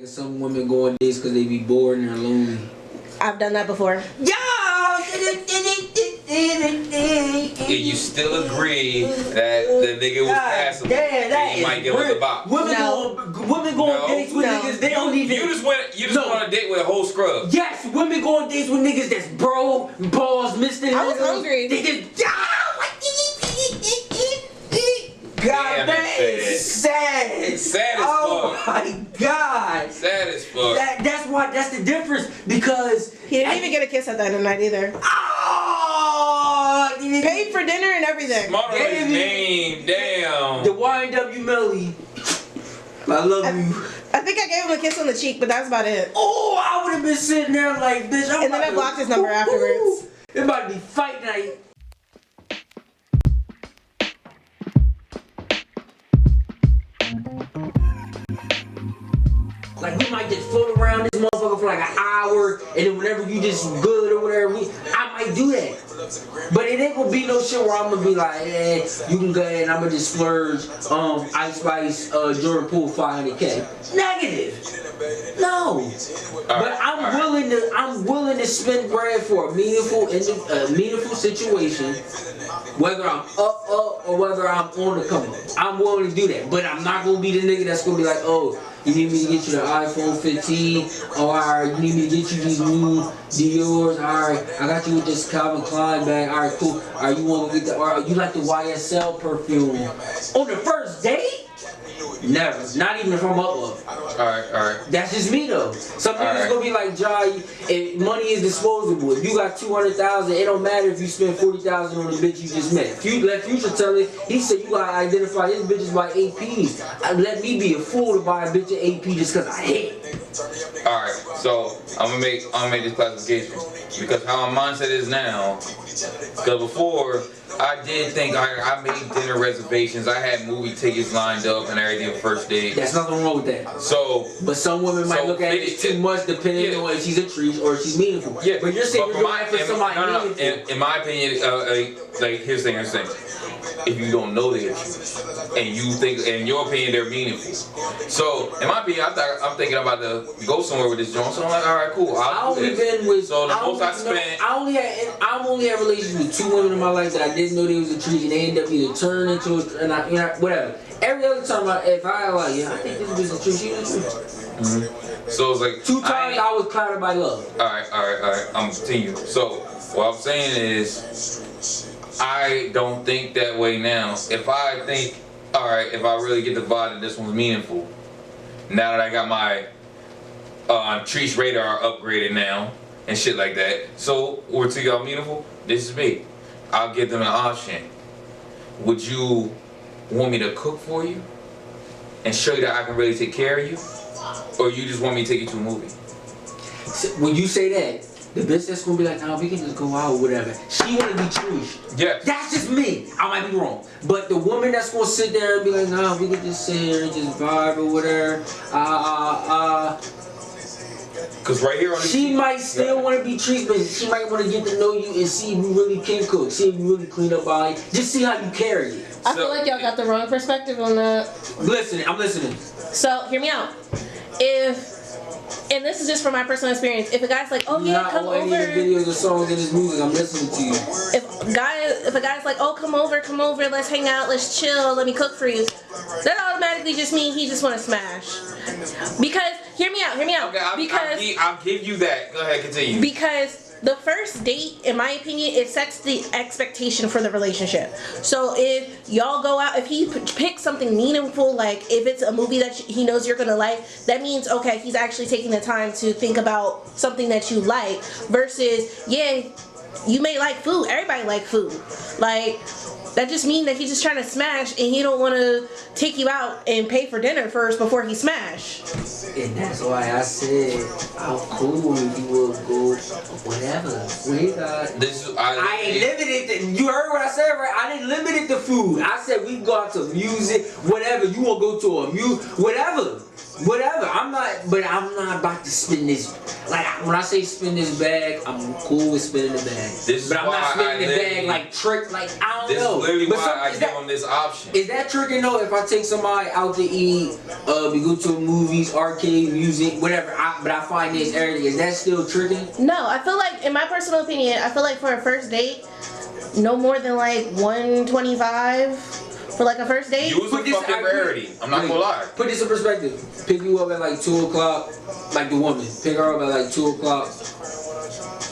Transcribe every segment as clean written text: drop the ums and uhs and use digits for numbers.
Some women go on dates because they be bored and they're lonely. I've done that before. Yo! And you still agree that the nigga was passable? Damn, that you might give him the box. Women go on dates with niggas. They don't even. You just went on a date with a whole scrub. Yes, women go on dates with niggas that's bro, balls, Mr. I was hungry. They just. God, that is sad. Sad as fuck. Oh my God. Sad as fuck. That's the difference because he didn't even get a kiss at the end of the night either. Oh, paid for dinner and everything. Smart on his name, damn. The YNW Melly. I love you. I think I gave him a kiss on the cheek, but that's about it. Oh, I would have been sitting there like, bitch. And then I blocked his number afterwards. It might be fight night. Like, we might just float around this motherfucker for like an hour, and then whenever you just good or whatever, I might do that. But it ain't gonna be no shit where I'm gonna be like, you can go ahead and I'm gonna just splurge, Ice Spice, Jordan Poole, 500K. Negative. No. But I'm willing to spend bread for a meaningful situation, whether I'm up or whether I'm on the come up. I'm willing to do that. But I'm not gonna be the nigga that's gonna be like, oh, you need me to get you the iPhone 15? Oh, alright, you need me to get you these new Dior's? Alright, I got you with this Calvin Klein bag. Alright, cool. Alright, you want to get you like the YSL perfume? On the first date? Never. Not even if I'm up. Alright. That's just me though. Some niggas gonna be like, Jai, if money is disposable. If you got 200,000, it don't matter if you spend 40,000 on the bitch you just met. Let Future tell it. He said you gotta identify his bitches by APs. Let me be a fool to buy a bitch at AP just cause I hate it. Alright, so I'm gonna make this classification because how my mindset is now. Because before I did think I made dinner reservations. I had movie tickets lined up and everything for first date. There's nothing wrong with that. So, but some women might look at it too much depending on if she's a treat or if she's meaningful. Yeah, but you're saying you're doing it for somebody meaningful. In my opinion, like here's the thing. If you don't know they're and you think, in your opinion, they're meaningful. So, in my opinion, I'm thinking about to go somewhere with this joint. So I'm like, all right, cool. I only been with. So the most I spent. I only had relations with 2 women in my life that I didn't know they was a treat, and they ended up either turning into whatever. Every other time, if I like, I think this is a treat. She was a treat. Mm-hmm. So it's like 2 times I was clouded by love. All right. I'm continuing. So what I'm saying is, I don't think that way now. If I think, all right, if I really get the vibe that this one's meaningful, now that I got my treats radar upgraded now and shit like that. So we're to y'all meaningful. This is me. I'll give them an option. Would you want me to cook for you and show you that I can really take care of you, or you just want me to take you to a movie? So when you say that, the bitch that's gonna be like, nah, we can just go out or whatever. She wanna be true. Yeah. That's just me. I might be wrong. But the woman that's gonna sit there and be like, nah, we can just sit here and just vibe or whatever. Cause right here on the she might still want to be treated, but she might want to get to know you and see if you really can cook, see if you really clean up behind, just see how you carry it. I feel like y'all got the wrong perspective on that. I'm listening. So hear me out. And this is just from my personal experience. If a guy's like, oh yeah, come over. Any of the videos or songs in his music, I'm listening to you. If a guy's like, oh come over, let's hang out, let's chill, let me cook for you, that automatically just means he just want to smash. Because hear me out. Okay, I'll give you that. Go ahead, continue. Because the first date, in my opinion, it sets the expectation for the relationship. So if y'all go out, if he picks something meaningful, like if it's a movie that he knows you're gonna like, that means, okay, he's actually taking the time to think about something that you like, versus, yeah, you may like food, everybody like food, like that just means that he's just trying to smash and he don't want to take you out and pay for dinner first before he smash. And that's why I said how cool if you would go whatever. I ain't limited. You heard what I said, right? I didn't limit it to food. I said we go out to music, whatever. You want to go to a whatever. I'm not about to spend this. like when I say spin this bag, I'm cool with spinning the bag. But I'm not spinning the bag like trick. Like I don't know. This is literally but why I give them this option. Is that tricking though? If I take somebody out to eat, we go to movies, arcade, music, whatever. But I find this everything. Is that still tricking? No, I feel like, in my personal opinion, I feel like for a first date, no more than like 125 for like a first date. Use a fucking rarity. I'm not gonna lie. Put this in perspective. Pick you up at like 2 o'clock, like the woman. Pick her up at like 2 o'clock,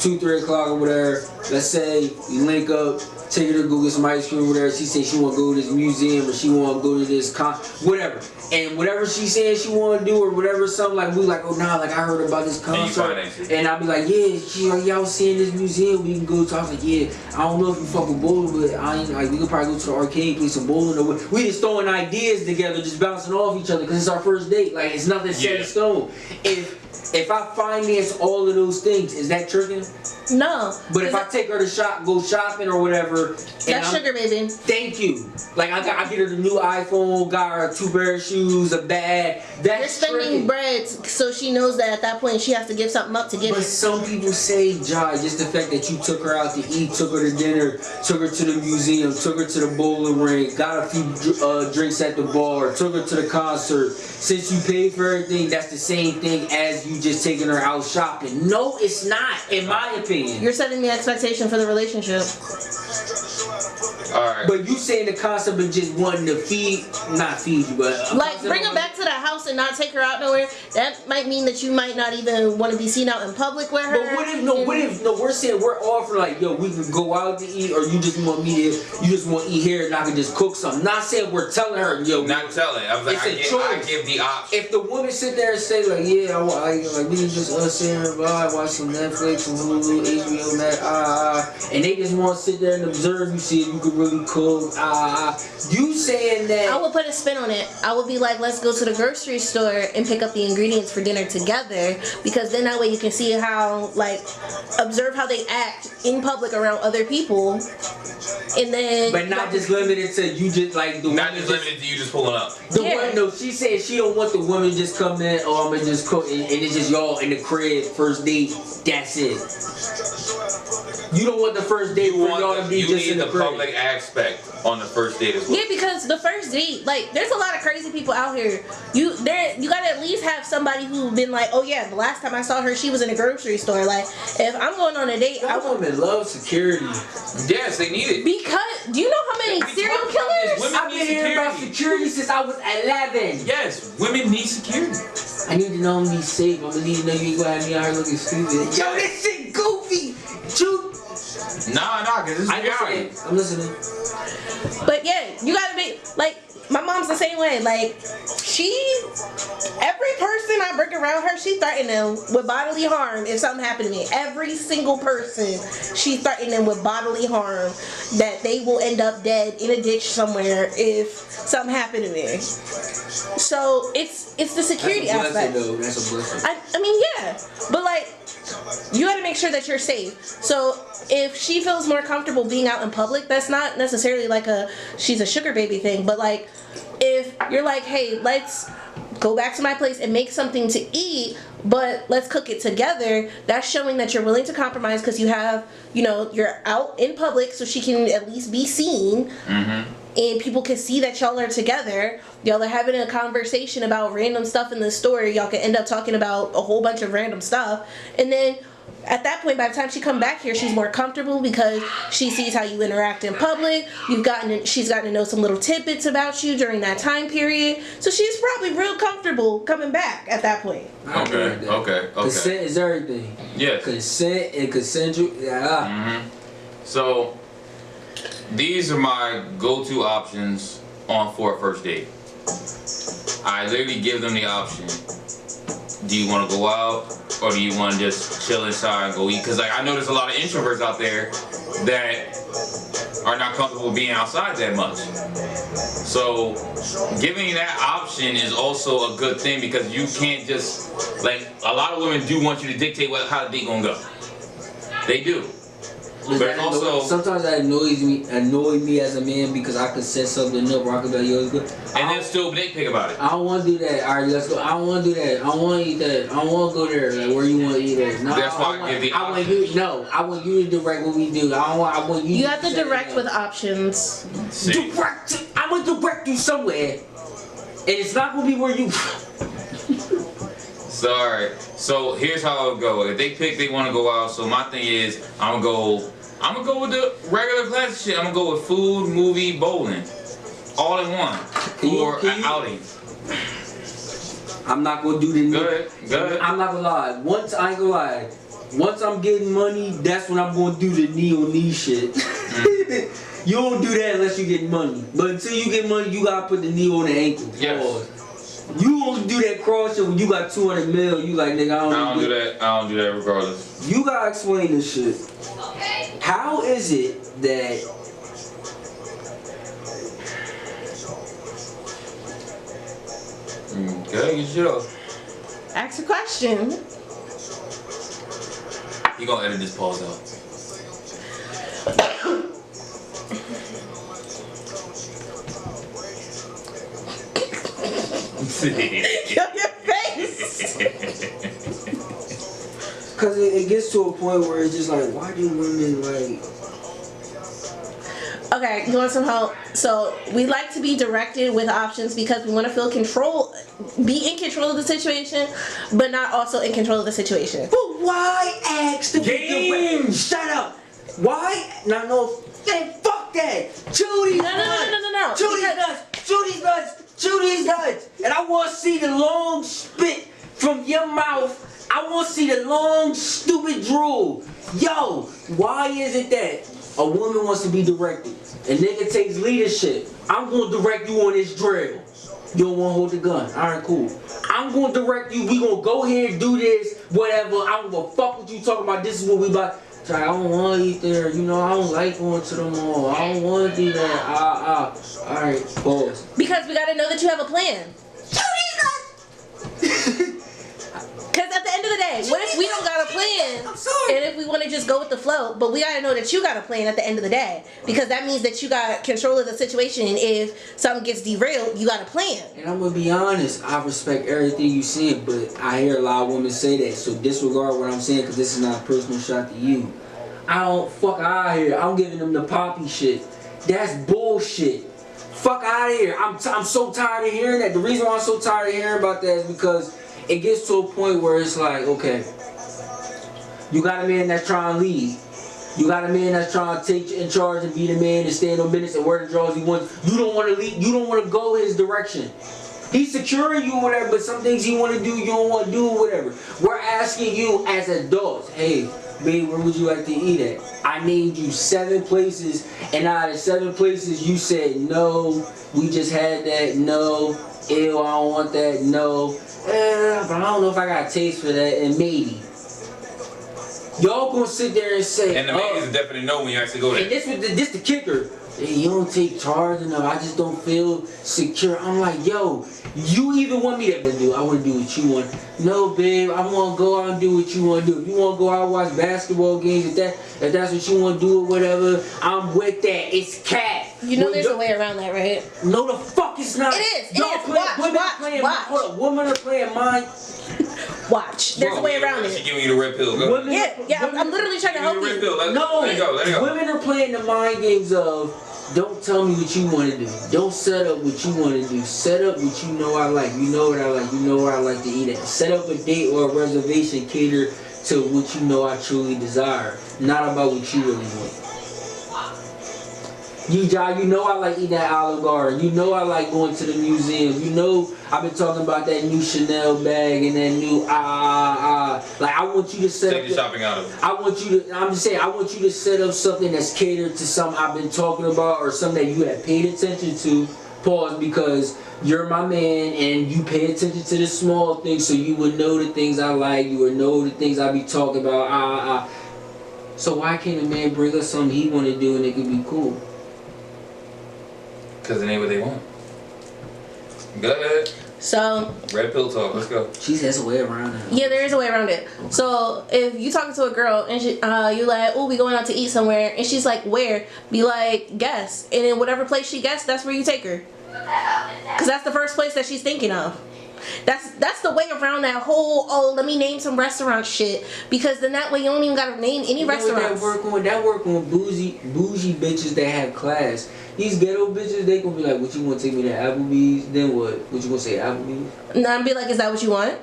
2, 3 o'clock or whatever. Let's say you link up, take her to go get some ice cream or whatever. She says she want to go to this museum or she want to go to this whatever. And whatever she says she want to do or whatever, something like we like, oh nah, like I heard about this concert. And I'll be like, yeah, she like, yeah, I was seeing this museum. We can go to. I was like, yeah, I don't know if you fuck with bowling, but I ain't like we could probably go to the arcade, play some bowling. Or we just throwing ideas together, just bouncing off each other because it's our first date. Like it's nothing set in stone. If I finance all of those things, is that tricking? No. But if I take her to go shopping or whatever, that's sugar, baby. Thank you. Like I get her the new iPhone, got her 2 pair of shoes, a bag. That's You're spending tricking. bread, so she knows that at that point she has to give something up to get it. But some people say, Jai, just the fact that you took her out to eat, took her to dinner, took her to the museum, took her to the bowling ring, got a few drinks at the bar, took her to the concert. Since you paid for everything, that's the same thing as you just taking her out shopping. No, it's not, in my opinion. You're setting the expectation for the relationship. Alright. But you saying the concept of just wanting to not feed you, but like bring her back to the house and not take her out nowhere. That might mean that you might not even want to be seen out in public with her. But what if we're saying we're offering like, yo, we can go out to eat, or you just want to eat here and I can just cook something. Not saying we're telling her, yo. Not telling. I was like, I give the option. If the woman sit there and say like, yeah, like we can just sit here and watch some Netflix, some Hulu, HBO Max, and they just want to sit there and observe you, see if you could really cook, you saying that. I would put a spin on it. I would be like, let's go to the grocery store and pick up the ingredients for dinner together, because then that way you can see how, like, observe how they act in public around other people, and then. But not just limited to you, just like the. Not just limited to you just pulling up. The woman, no, she said she don't want the woman just come in, oh, I'm gonna just cook, and it's just y'all in the crib, first date, that's it. You don't want the first date for y'all to be just in the public aspect on the first date as well. Yeah, because the first date, like, there's a lot of crazy people out here. You gotta at least have somebody who's been like, oh yeah, the last time I saw her, she was in a grocery store. Like, if I'm going on a date, I women love security. Yes, they need it. Because do you know how many serial killers? I've been hearing about security since I was 11. Yes, women need security. I need to know I'm gonna be safe. I'm gonna need to know you ain't gonna have me out here looking stupid. Yo, this shit goofy. Nah, cause it's reality. I'm listening. But yeah, you gotta be like, my mom's the same way. Like, every person I bring around her, she threatened them with bodily harm if something happened to me. Every single person, she threatened them with bodily harm, that they will end up dead in a ditch somewhere if something happened to me. So it's the security aspect. Though. That's a blessing. I mean, yeah, but like, you gotta make sure that you're safe. So if she feels more comfortable being out in public, that's not necessarily like she's a sugar baby thing, but like, if you're like, hey, let's go back to my place and make something to eat, but let's cook it together, that's showing that you're willing to compromise, because you have, you're out in public, so she can at least be seen. Mm-hmm. And people can see that y'all are together. Y'all are having a conversation about random stuff in the store. Y'all can end up talking about a whole bunch of random stuff. And then at that point, by the time she come back here, she's more comfortable because she sees how you interact in public. She's gotten to know some little tidbits about you during that time period. So she's probably real comfortable coming back at that point. Okay. Consent is everything. Yes. Consent and consensual. Yeah. Mm-hmm. So these are my go-to options for a first date. I literally give them the option. Do you want to go out, or do you want to just chill inside and go eat? Because I know there's a lot of introverts out there that are not comfortable being outside that much. So giving that option is also a good thing, because you can't just, like, a lot of women do want you to dictate how the date gonna go. They do. But it's also sometimes that annoy me as a man because I could set something up or I could be like, yo, it's good. And then still nitpick about it. I don't want to do that. All right, let's go. I don't want to do that. I don't want to eat that. I don't want to go there. Like, where you want to eat at? No, That's why I give the option. I want you to direct what we do. I want you. You have to direct with options. See. I'm gonna direct you somewhere, and it's not gonna be where you. Sorry. So here's how it'll go. If they pick, they want to go out. So my thing is, I'm gonna go with the regular classic shit. I'm gonna go with food, movie, bowling, all in one for an outing. I'm not gonna do the. Good. I'm not gonna lie. Once I'm getting money, that's when I'm gonna do the knee on knee shit. You don't do that unless you get money. But until you get money, you gotta put the knee on the ankle. Yes. You don't do that cross shit when you got 200 mil. You like, nigga, I don't do that. I don't do that regardless. You gotta explain this shit. How is it that Good, get shit off. Ask a question. You gonna edit this pause out? Your face. Cause it gets to a point where it's just like, why do women like? Okay, you want some help? So we like to be directed with options because we want to feel be in control of the situation, but not also in control of the situation. But why ask the game? Shut up. Why? No. Man, fuck that. Judy's No. Judy's nuts. And I want to see the long spit from your mouth. I want to see the long, stupid drool. Yo, why is it that a woman wants to be directed? A nigga takes leadership. I'm going to direct you on this drill. You don't want to hold the gun. Alright, cool. I'm going to direct you. We going to go here and do this, whatever. I don't give a fuck what you talking about. This is what we about. I don't want to eat there. You know, I don't like going to the mall. I don't want to do that. Alright, pause. Because we got to know that you have a plan. Because at the end of the day, what if we don't got a plan? I'm sorry. And if we want to just go with the flow, but we got to know that you got a plan at the end of the day. Because that means that you got control of the situation. And if something gets derailed, you got a plan. And I'm going to be honest, I respect everything you saying, but I hear a lot of women say that. So disregard what I'm saying because this is not a personal shot to you. I don't fuck out of here. I'm giving them the poppy shit. That's bullshit. Fuck out of here. I'm so tired of hearing that. The reason why I'm so tired of hearing about that is because it gets to a point where it's like, okay, you got a man that's trying to lead. You got a man that's trying to take in charge and be the man and stand on business and wear the draws he wants. You don't want to lead. You don't want to go his direction. He's securing you or whatever, but some things he want to do, you don't want to do or whatever. We're asking you as adults, hey, babe, where would you like to eat at? I named you 7 places, and out of 7 places, you said no. We just had that. No. Ew, I don't want that. No. But I don't know if I got a taste for that, and maybe. Y'all gonna sit there and say, and the man is definitely no when you actually go there. And this the kicker. Hey, you don't take charge enough. I just don't feel secure. I'm like, yo, you even want me to do? I want to do what you want. No, babe, I want to go out and do what you want to do. If you want to go out and watch basketball games, if that's what you want to do or whatever, I'm with that. It's cat. You know there's a way around that, right? No, the fuck it's not. It is. Watch. Hold up, women are playing mind. Watch. There's a way around it. She's giving you the red pill. Go. I'm literally trying to help you. Let it go. Women are playing the mind games of, don't tell me what you want to do. Don't set up what you want to do. Set up what you know I like. You know what I like. You know where I like to eat at. Set up a date or a reservation cater to what you know I truly desire. Not about what you really want. You know I like eating at Olive Garden. You know I like going to the museum. You know I've been talking about that new Chanel bag and that new Like I want you to set up. Take the shopping out of it. I'm just saying, I want you to set up something that's catered to something I've been talking about or something that you have paid attention to. Pause, because you're my man and you pay attention to the small things, so you would know the things I like. You would know the things I be talking about. So why can't a man bring us something he want to do and it could be cool? Because it ain't what they want. Go ahead. So Red pill talk. Let's go. She says a way around it. yeah, there is a way around it. So if you talking to a girl and you like, oh, we going out to eat somewhere, and she's like, where? Be like, guess. And in whatever place she guessed, that's where you take her. Cause that's the first place that she's thinking of. That's the way around that whole let me name some restaurant shit, because then that way you don't even gotta name any restaurants. That work on bougie bitches that have class. These ghetto bitches, they gonna be like, what you gonna take me to Applebee's? Then what? What you gonna say, Applebee's? And I'd be like, is that what you want?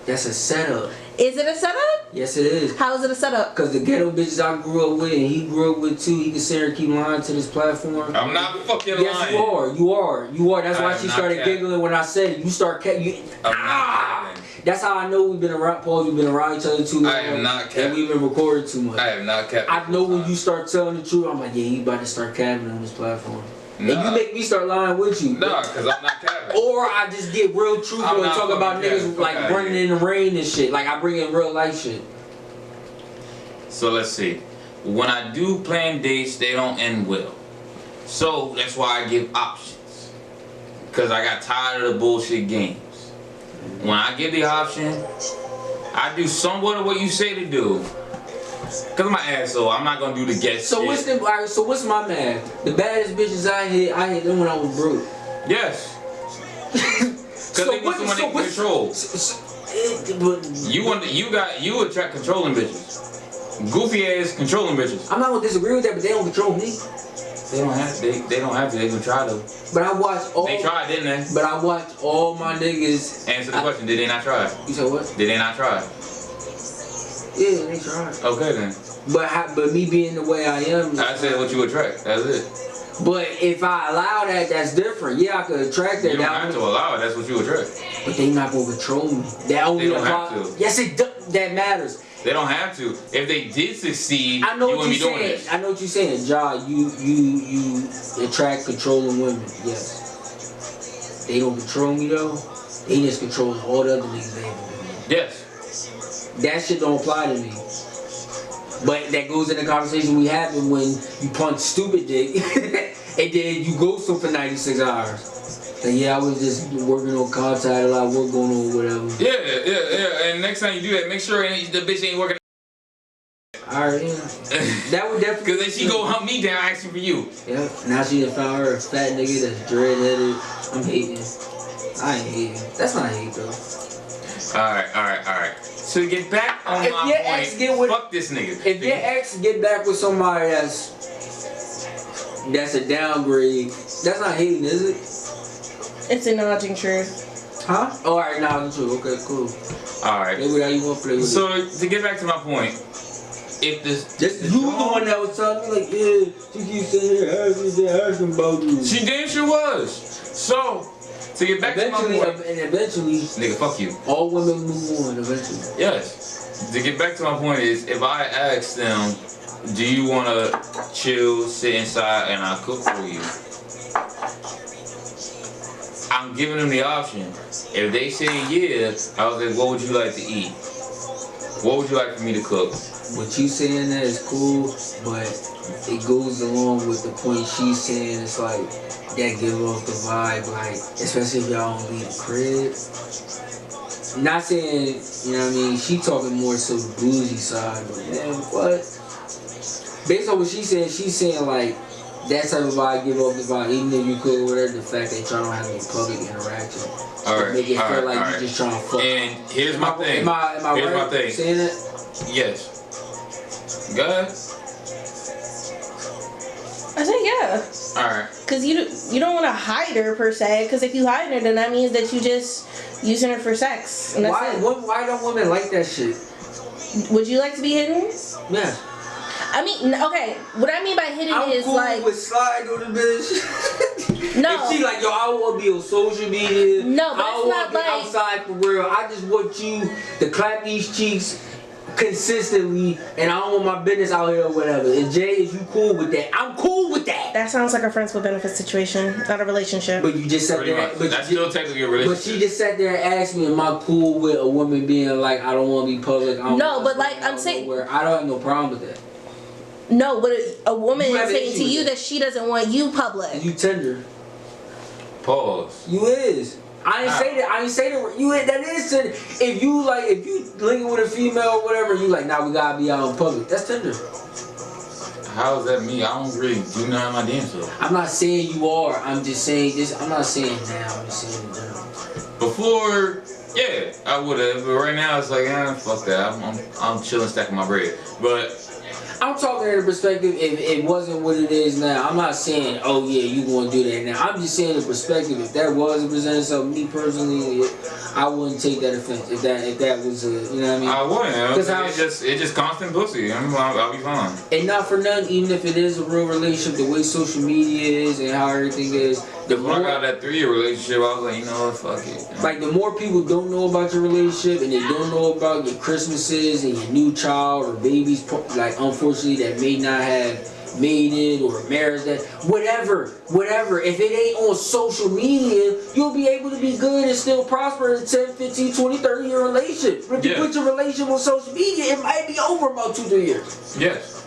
That's a setup. Is it a setup? Yes, it is. How is it a setup? Cause the ghetto bitches I grew up with and he grew up with too, he can sit here and keep lying to this platform. I'm not fucking yes, lying. You are. That's why she started giggling when I said it. You start That's how I know we've been around, Paul. We've been around each other too long. I am not capping. And we've been recording too much. I have not capping. I know when you start telling the truth, I'm like, yeah, you about to start capping on this platform. Nah. And you make me start lying with you. Nah, cause I'm not capping. Or I just get real truthful and talk about niggas capping. like running in the rain and shit. Like I bring in real life shit. So let's see. When I do plan dates, they don't end well. So that's why I give options. Cause I got tired of the bullshit games. When I give the option, I do somewhat of what you say to do. Cause I'm an asshole. I'm not gonna do the guess. So what's my math? The baddest bitches I hit them when I was broke. Yes. Cause they want someone they can control. You attract controlling bitches. Goofy ass controlling bitches. I'm not gonna disagree with that, but they don't control me. They don't have to. They don't have to. They can try to. But I watched all. They tried, didn't they? But I watched all my niggas. Answer the question. Did they not try? You said what? Did they not try? Yeah, they tried. Okay then. But me being the way I am. I said what you attract. That's it. But if I allow that, that's different. Yeah, I could attract that. You don't have to allow it. That's what you attract. But they not gonna control me. That only They don't have to. Yes, it does. That matters. They don't have to. If they did succeed, I know you what wouldn't you're be doing saying. this. I know what you're saying, Ja. You attract controlling women. Yes. They don't control me though. They just control all the other niggas they ever been. Yes. That shit don't apply to me. But that goes in the conversation we having when you punch stupid dick and then you ghost them for 96 hours. Like, yeah, I was just working on contact, a lot of work going on, whatever. Yeah. And next time you do that, make sure the bitch ain't working. Alright, yeah. That would definitely. Cause then she go hunt me down asking for you. Yeah. Now she done found her a fat nigga that's dread-headed. I'm hating. I ain't hating. That's not hate though. Alright. So to get back on If my your point, ex get with- fuck this nigga. If your ex get back with somebody that's a downgrade, that's not hating, is it? It's acknowledging truth. Huh? Oh, alright, now it's true. Okay, cool. Alright. Play with how you want to play with it. So to get back to my point, if this You the one that was telling me like, yeah, she keeps sitting here asking about you. she damn sure was. So to get back to my point, Eventually, nigga, fuck you. all women move on eventually. Yes. To get back to my point is, if I ask them, do you want to chill, sit inside, and I cook for you? I'm giving them the option. If they say yeah, I was like, what would you like to eat? What would you like for me to cook? What you saying that is cool, but it goes along with the point she's saying. It's like that give off the vibe, like especially if y'all don't leave the crib. Not saying, you know what I mean. She talking more so the bougie side, but man, what? Based on what she's saying like that type of vibe give off the vibe. Even if you could, whatever, the fact that y'all don't have any public interaction, make it feel like you just trying to fuck. And here's my thing. Am I here's right my thing. saying that? Yes. Go ahead. I say yeah. Alright. Cause you don't want to hide her per se. Cause if you hide her, then that means that you just using her for sex. And that's it. Why don't women like that shit? Would you like to be hidden? Yeah. I mean, okay. What I mean by hidden is cool like. with slide on the bitch. No. If she like, yo, I want to be on social media. No, but I it's want not to be like outside for real. I just want you to clap these cheeks consistently, and I don't want my business out here or whatever. And Jay, is you cool with that? I'm cool with that. That sounds like a friends with benefits situation, not a relationship. But you just sat Pretty there. much. But That's you still technically a relationship. But she just sat there and asked me, am I cool with a woman being like, I don't want to be public? I don't No, want but to like, be I'm out saying- nowhere. I don't have no problem with that. No, but a woman You is have an saying issue to with you that. that she doesn't want you public. You tender. Pause. You is. I ain't say that. I ain't say that. You that is Tinder. If you linking with a female or whatever, you like, nah, we gotta be out in public. That's Tinder. How is that me? I don't really do none of my damn self. I'm not saying you are. I'm just saying this. I'm not saying now. I'm just saying in general. Before, yeah, I would have, but right now it's like, fuck that. I'm chilling, stacking my bread. But I'm talking in the perspective if it wasn't what it is now. I'm not saying, oh yeah, you gonna do that now. I'm just saying the perspective. If that was a percentage, so me personally, I wouldn't take that offense. If that was a, you know what I mean? I wouldn't. Because it's just constant pussy. I'll be fine. And not for nothing, even if it is a real relationship, the way social media is and how everything is, the When I more got that 3-year relationship, I was like, you know what, fuck it. like the more people don't know about your relationship and they don't know about your Christmases and your new child or babies, like unfortunately that may not have made it or marriage, that whatever. If it ain't on social media, you'll be able to be good and still prosper in a 10, 15, 20, 30 year relationship. But if you put your relationship on social media, it might be over about 2-3 years. Yes.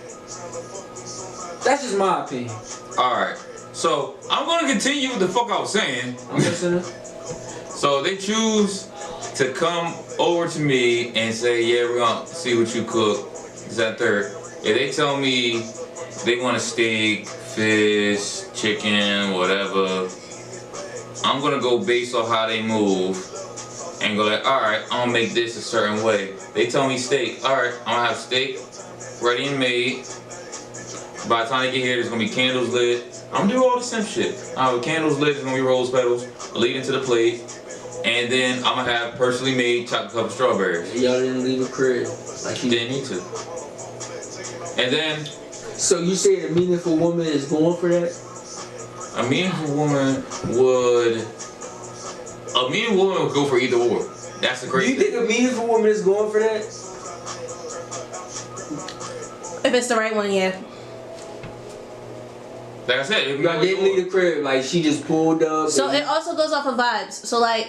That's just my opinion. Alright. So, I'm going to continue with the fuck I was saying. I'm listening. So, they choose to come over to me and say, yeah, we're going to see what you cook. Is that third? If they tell me they want a steak, fish, chicken, whatever, I'm going to go based on how they move and go like, alright, I'm going to make this a certain way. They tell me steak. Alright, I'm going to have steak ready and made. By the time they get here, there's going to be candles lit. I'm gonna do all the same shit. I have candles lit, there's gonna be rose petals leading to the plate, and then I'm gonna have personally made chocolate covered strawberries. Y'all didn't leave a crib. Like you Didn't need to. And then, so you say a meaningful woman is going for that? a meaningful woman would go for either or. That's the crazy You think a meaningful woman is going for that? If it's the right one, yeah. Like I said, if Y'all didn't leave the crib, like she just pulled up. So it also goes off of vibes. So like,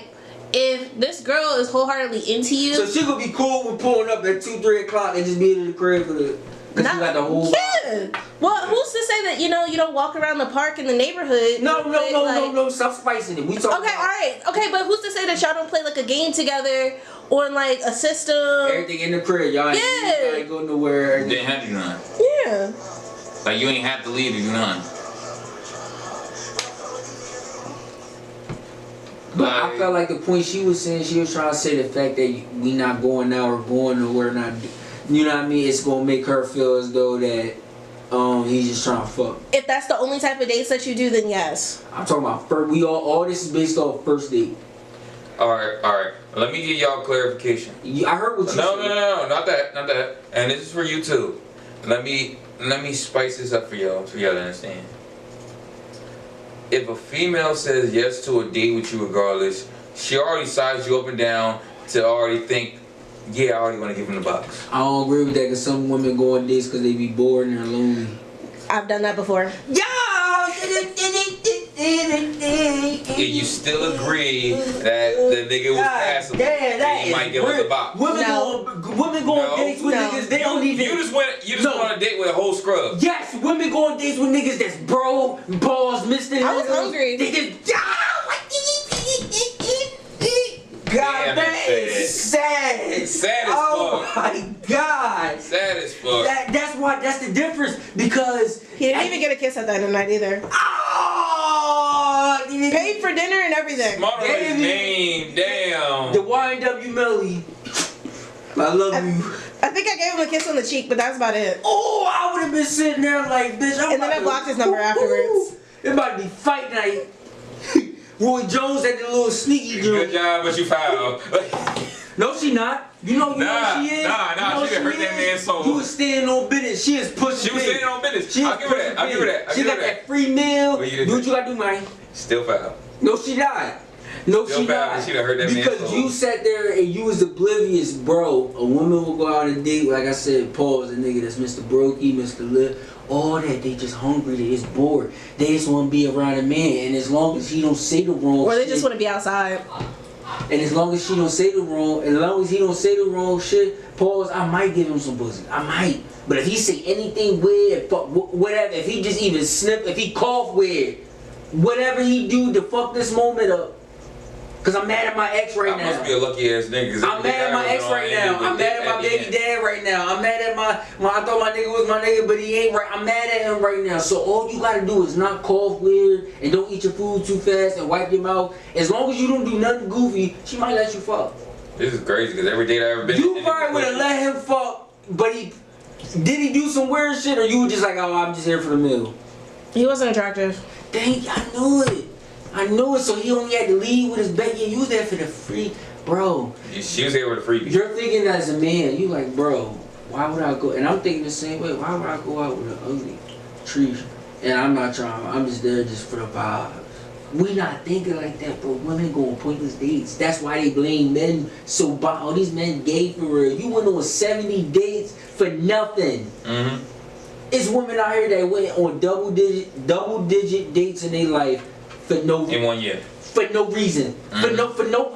if this girl is wholeheartedly into you, so she could be cool with pulling up at 2, 3 o'clock and just being in the crib for the. Cause you got the whole. Yeah. Well, who's to say that you don't walk around the park in the neighborhood? No. Stop spicing it. We talking. Okay, all right. Okay, but who's to say that y'all don't play like a game together on like a system? Everything in the crib, y'all ain't go nowhere. Didn't have to do none. Yeah. Like you ain't have to leave to do none. But I felt like the point she was saying, she was trying to say the fact that we not going now or going nowhere, not, you know what I mean? It's gonna make her feel as though that he's just trying to fuck. If that's the only type of dates that you do, then yes. I'm talking about first. All this is based off first date. All right. Let me give y'all clarification. I heard what you said. No, not that. And this is for you too. Let me spice this up for y'all to understand. If a female says yes to a date with you regardless, she already sized you up and down to already think, yeah, I already want to give him the box. I don't agree with that because some women go on dates because they be bored and they're lonely. I've done that before. Yeah. And you still agree that the nigga was passable. Yeah, he might give us the box. Women go on dates with niggas. They don't even. You just went on a date with a whole scrub. Yes, women go on dates with niggas that's bro, pause, Mr. I was hungry. They just. God, Damn, that is sad. Sad as oh fuck. My God. Sad as fuck. That's the difference because He didn't even get a kiss at the end of the night either. Oh, Paid for dinner and everything. Smart on his name, damn. The YNW Melly. I love you. I think I gave him a kiss on the cheek, but that's about it. Oh, I would have been sitting there like, bitch. And then I blocked his number afterwards. It about to be fight night. Roy Jones had the little sneaky Good joke. job, but you fouled. No, she not. You know what she is? Nah, she done hurt that man's soul. You was standing on business. She is pushing. She was standing on business. She I'll give her that. She got that free meal. Do what you gotta do, man. Still foul. No, she not. No, Still she foul, not. she done hurt that man's Because soul. you sat there and you was oblivious, bro. A woman will go out on a date, like I said, pause, a nigga that's Mr. Brokey, Mr. Lip, all that. They just hungry, they just bored. They just want to be around a man. And as long as he don't say the wrong Or they shit, just want to be outside. and as long as she don't say the wrong, and as long as he don't say the wrong shit, pause, I might give him some pussy. I might. But if he say anything weird, fuck, whatever, if he just even snip, if he cough weird, whatever he do to fuck this moment up, Cause I'm mad at my ex right I now. must be a lucky ass nigga. I'm mad at my ex right now. I'm mad at my baby dad right now. I'm mad at I thought my nigga was my nigga, but he ain't right. I'm mad at him right now. So all you gotta do is not cough weird and don't eat your food too fast and wipe your mouth. As long as you don't do nothing goofy, she might let you fuck. This is crazy because every date I ever been. You probably would have let him fuck, but did he do some weird shit, or you were just like, oh, I'm just here for the meal? He wasn't attractive. Dang, I knew it. So he only had to leave with his baby. Yeah, you was there for the free, bro. She was here with the freebie. You're thinking as a man, you like, bro, why would I go? And I'm thinking the same way. Why would I go out with an ugly tree? And I'm not trying. I'm just there just for the vibes. We not thinking like that, bro. Women go on pointless dates. That's why they blame men so bad. All these men gay for real. You went on 70 dates for nothing. Mm-hmm. It's women out here that went on double digit dates in their life for no in 1 year. For no reason. Mm-hmm.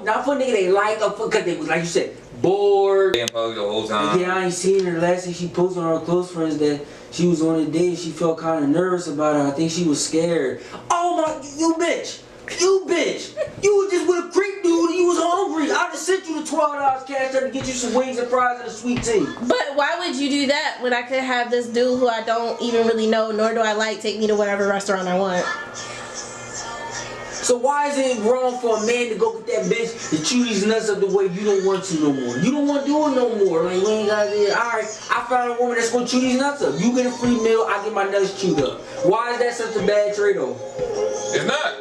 Not for nigga they like or because they was like you said, bored. Being public the whole time. Yeah, I ain't seen her. Last thing she posted on her close friends that she was on a date and she felt kind of nervous about it. I think she was scared. Oh my, you bitch. You bitch. You was just with a creep dude and you was hungry. I just sent you the $12 cash to get you some wings and fries and a sweet tea. But why would you do that when I could have this dude who I don't even really know, nor do I like, take me to whatever restaurant I want? So why is it wrong for a man to go get that bitch to chew these nuts up the way you don't want to no more? You don't want to do it no more. Like, we ain't got it. Alright, I found a woman that's going to chew these nuts up. You get a free meal, I get my nuts chewed up. Why is that such a bad trade-off? It's not.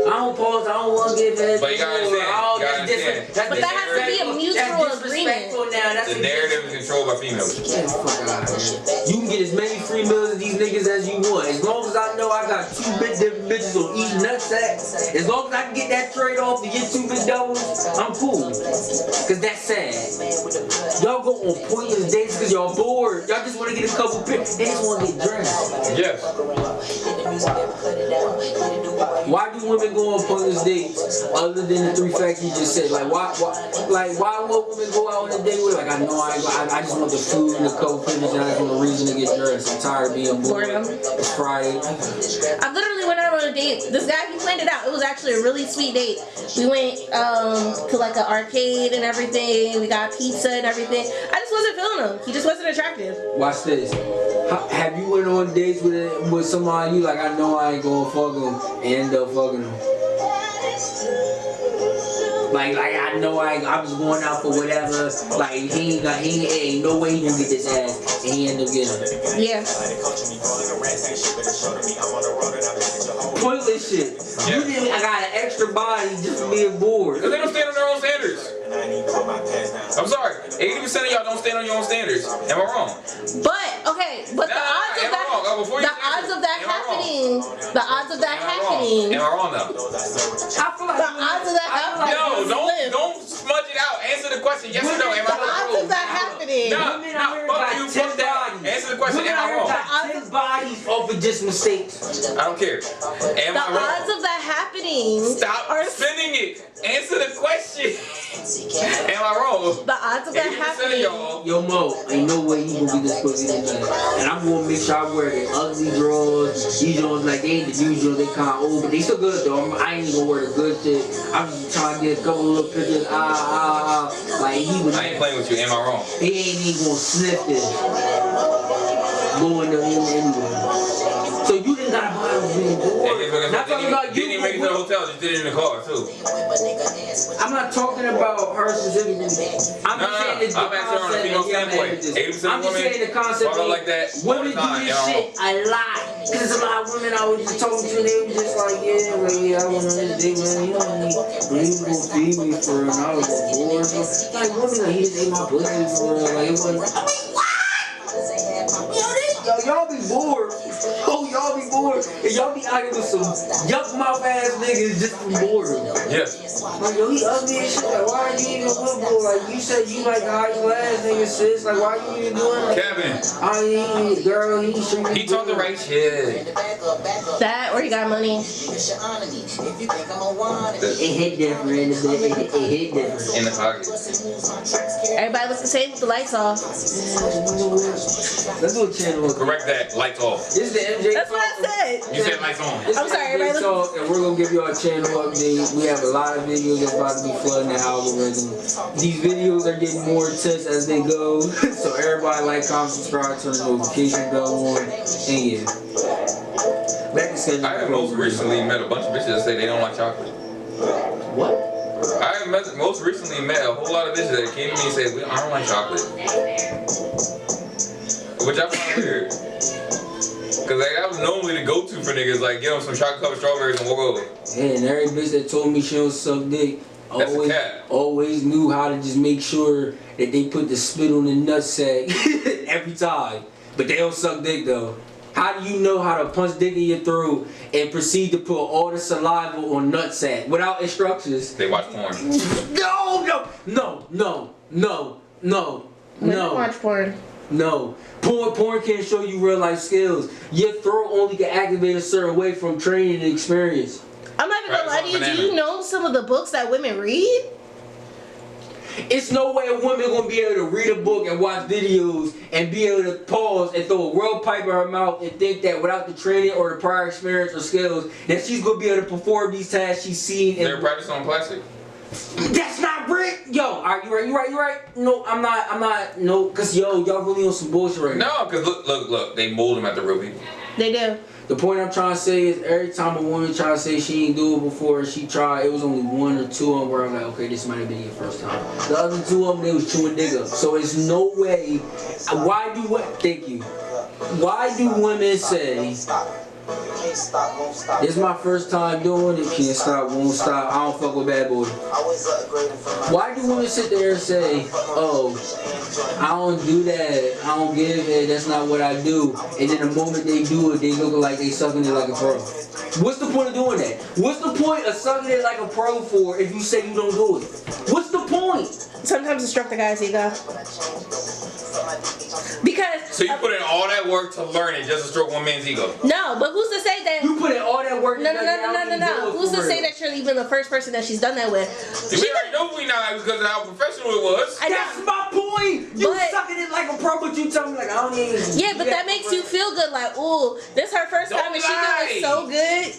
I don't pause, I don't want to get that. But you gotta understand. Oh, You gotta that's different. understand. That's But that has to be a mutual agreement. That's The narrative is controlled by females. Get the fuck out of here. You can get as many free meals as these niggas as you want. As long as I know I got two different bitches on each nutsack. As long as I can get that trade off to get two big doubles, I'm cool. Cause that's sad. Y'all go on pointless dates cause y'all bored. Y'all just wanna get a couple pics. They just wanna get dressed. Yes. Why do women go on pointless dates other than the 3 facts you just said? Like why would women go out on a date with? Like I know I just want the food and the couple pictures and I just want a reason to get dressed. I'm tired of being bored. It's Friday. I literally went out on a date. This guy, he planned it out. It was actually a really sweet date. We went to like an arcade and everything. We got pizza and everything. I just wasn't feeling him. He just wasn't attractive. Watch this. Have you went on dates with somebody you like? I know I ain't gonna fuck him and end up fucking him. Like I know I'm just going out for whatever. Like he ain't no way he gonna get this ass and he end up getting it. Yeah. Pointless shit. Yeah. You didn't. I got an extra body just for being bored. Because they don't stand on their own standards. I'm sorry. 80% of y'all don't stand on your own standards. Am I wrong? But okay, but the odds of that, happening. The odds of that happening. Am I wrong though? I feel like The odds of that happening. No, don't smudge it out. Answer the question. Yes or no? Am I The wrong? odds of that happening. Nah, fuck you. Fuck that. Answer the question. Am I wrong? got 10 bodies off of just mistakes. I don't care. Am The I wrong? odds of that happening. Stop spinning it. Answer the question. Am I wrong? The odds of that 80% of happening. y'all. Yo, Mo, ain't no way you gonna get this pussy tonight. And I'm gonna make sure I wear the ugly drawers. These drawers, like, they ain't the new drawers, they kinda old, but they still good though. I ain't even gonna wear the good shit. I'm just trying to get a couple little pictures. Like, he was. I ain't playing with you. Am I wrong? He ain't even gonna sniff this. Going to him anyway. So you didn't gotta buy him being bored. Not talking about you. Didn't even make it to the hotel. Just did it in the car too. I'm not talking about her specifically. I'm just saying the I'm asking her on a female standpoint. 80% I'm of just women saying the concept. fuck up like that all Women the do time. this shit a lot. Cause there's a lot of women I was just talking to. They were just like, yeah, I went on this date, man. You know, he was gonna feed me for an hour before. So, like women, like he just ate my pussy for like it wasn't. Yo, y'all be bored. Oh, y'all be bored. And y'all be out here with some yuck mouth ass niggas just from boredom. Yes. Like, yo, he ugly as shit. Like, why are you even with boy? Like, you said you like high class niggas, sis. Like, why you even doing that? Kevin. Girl, he should He talked the right shit. That or he got money. It hit different in the bed. It hit different. In the pocket. Everybody looks the same with the lights off. Let's do a channel. Correct that. Lights off. This This is the MJ That's what I said. You said lights on. This I'm is sorry, MJ everybody. Talk, and we're gonna give y'all a channel update. We have a lot of videos that's about to be flooding the algorithm. These videos are getting more intense as they go. So everybody like, comment, subscribe, turn the notification bell on, and yeah. Back to schedule. I have most recently met a bunch of bitches that say they don't like chocolate. What? I have most recently met a whole lot of bitches that came to me and said, I don't like chocolate. Which I find weird. Cause like, that was normally the go-to for niggas, like, get them some chocolate covered strawberries and walk over. Yeah, and every bitch that told me she don't suck dick That's a cat. always knew how to just make sure that they put the spit on the nutsack every time. But they don't suck dick though. How do you know how to punch dick in your throat and proceed to put all the saliva on nutsack without instructions? They watch porn. When you watch porn. No. Porn can't show you real life skills. Your throat only can activate a certain way from training and experience. I'm not even gonna lie to you. Do you know some of the books that women read? It's no way a woman gonna be able to read a book and watch videos and be able to pause and throw a real pipe in her mouth and think that without the training or the prior experience or skills that she's gonna be able to perform these tasks she's seen. They're practicing on plastic. That's not right. Yo, alright, you right. No, I'm not. No, cause y'all really on some bullshit right now. No, cause look, they mold them after real people. They do. The point I'm trying to say is every time a woman try to say she ain't do it before, she tried, it was only one or two of them where I'm like, okay, this might have been your first time. The other two of them, they was chewing dick up. So it's no way. Thank you. Why do women say, this is my first time doing it, can't stop, won't stop, I don't fuck with bad boy. Why do women sit there and say, oh, I don't do that, I don't give it, that's not what I do. And then the moment they do it, they look like they sucking it like a pro. What's the point of doing that? What's the point of sucking it like a pro for if you say you don't do it? What's the point? Sometimes it's struck the guy's ego. Because So you put in all that work to learn it just to stroke one man's ego. no, but who's to say that? You put in all that work. No. Who's to say that you're even the first person that she's done that with? We already know we not because of how professional it was. That's my point. You But- sucking it like a pro, but you tell me like I don't even. Yeah, but that makes you feel good. Like, ooh, this her first time and she doing it so good.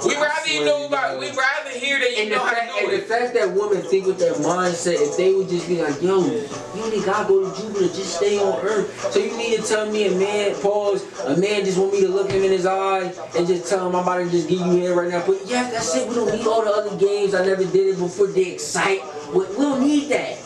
We rather you know about. We rather hear that you And know how to and do the it. fact that women think with their mindset, if they would just be like, yo, you only gotta go to Jupiter, just stay on Earth. So you need to tell me a man just want me to look him in his eye and just tell him I'm about to just give you head right now. But yeah, that's it. We don't need all the other games. I never did it before. They excite. We don't need that.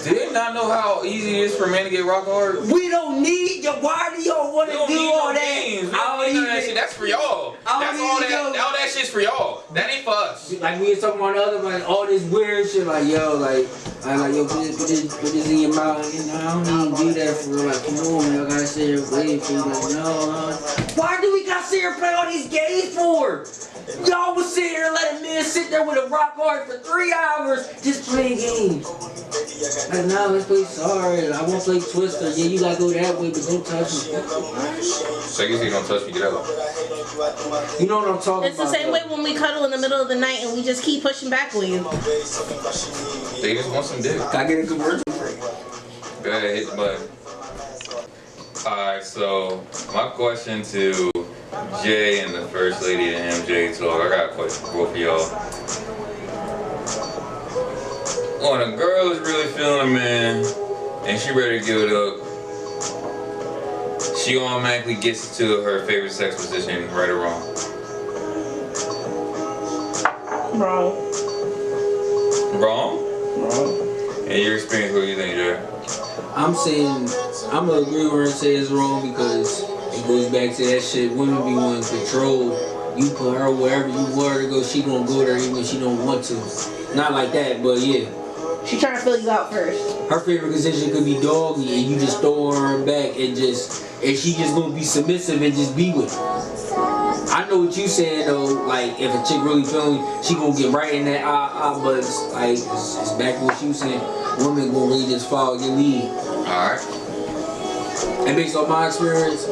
Do they not know how easy it is for men to get rock hard? We don't need. Why do y'all want We to don't do need all no that? games. We don't need none of that shit. That's for y'all. That's all that. All that shit's for y'all. That ain't for us. Like we was talking about the other, like all this weird shit, like yo, like I like yo, put this in your mouth. You know, I don't even do that for real. Like, come on, man, y'all gotta sit here and wait for you. Like, no, why do we gotta sit here and play all these games for? Y'all was sitting here and let a man sit there with a rock hard for 3 hours just playing games. Like, nah, let's play sorry. I won't play Twister. Yeah, you gotta go that way, but don't touch me. So I guess you don't touch me, get out. You know what I'm talking It's about? the same way when we cuddle in the middle of the night and we just keep pushing back on you. They just want some dick. I get a conversion. Go ahead, hit the button. Alright, so my question to Jay and the first lady of MJ Talk, I got a question for both of y'all. When a girl is really feeling a man and she ready to give it up, she automatically gets to her favorite sex position, right or wrong? Wrong. Wrong? In your experience, what do you think, Jay? I'm saying, I'm gonna agree with her and say it's wrong because it goes back to that shit. Women be wanting control. You put her wherever you want her to go, she gonna go there even if she don't want to. Not like that, but yeah. She trying to fill you out first. Her favorite position could be doggy and you just throw her back and she just gonna be submissive and just be with her. I know what you saying though, like if a chick really feeling, she gonna get right in that but it's like it's back to what you saying. Women gonna really just follow your lead. Alright. And based on my experience,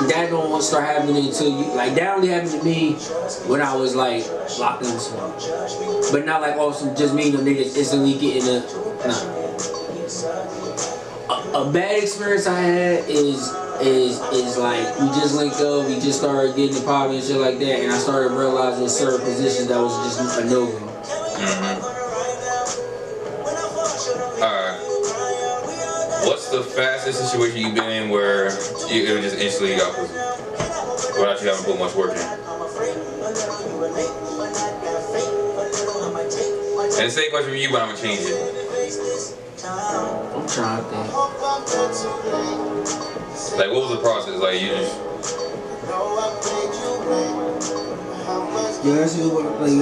that don't start happening until you like that only happened to me when I was like locked in something. But not like also just me and the niggas instantly getting a bad experience I had is like we just linked up, we just started getting the pop and shit like that, and I started realizing certain positions that was just a no-go. Alright. What's the fastest situation you've been in where it was just instantly got pussy? Without you having to put much work in? And the same question for you, but I'm gonna change it. I'm trying to think. Like, what was the process? Like, you just... Yeah, that's a good like,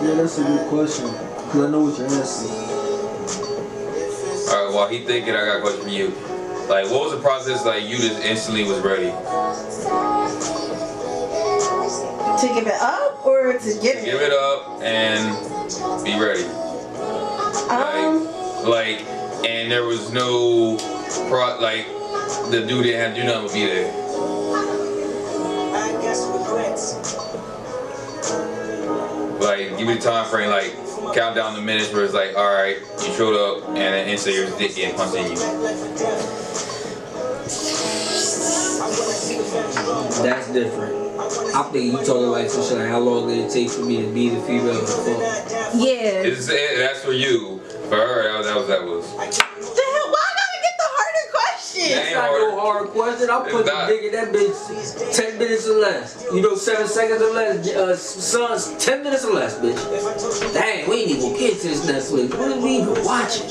yeah, that's a good question. Cause I know what you're asking. Alright, while he thinking, I got a question for you. Like, what was the process like you just instantly was ready? To give it up or to give it? Give it up and be ready. Like, and there was no like the dude didn't have to do nothing but be there. Like, give me the time frame, like count down the minutes where it's like, alright, you showed up and then instantly your dick getting punched in you. That's different. I think you talking like some shit like how long did it take for me to be the female to fuck? Yeah. That's for you. For her, that was. The hell? Why I gotta get the harder question? That's not no hard question. I'll put the dick in that bitch 10 minutes or less. You know, 7 seconds or less. Sons, 10 minutes or less, bitch. Dang, we ain't even get to this Netflix. What are we even watching?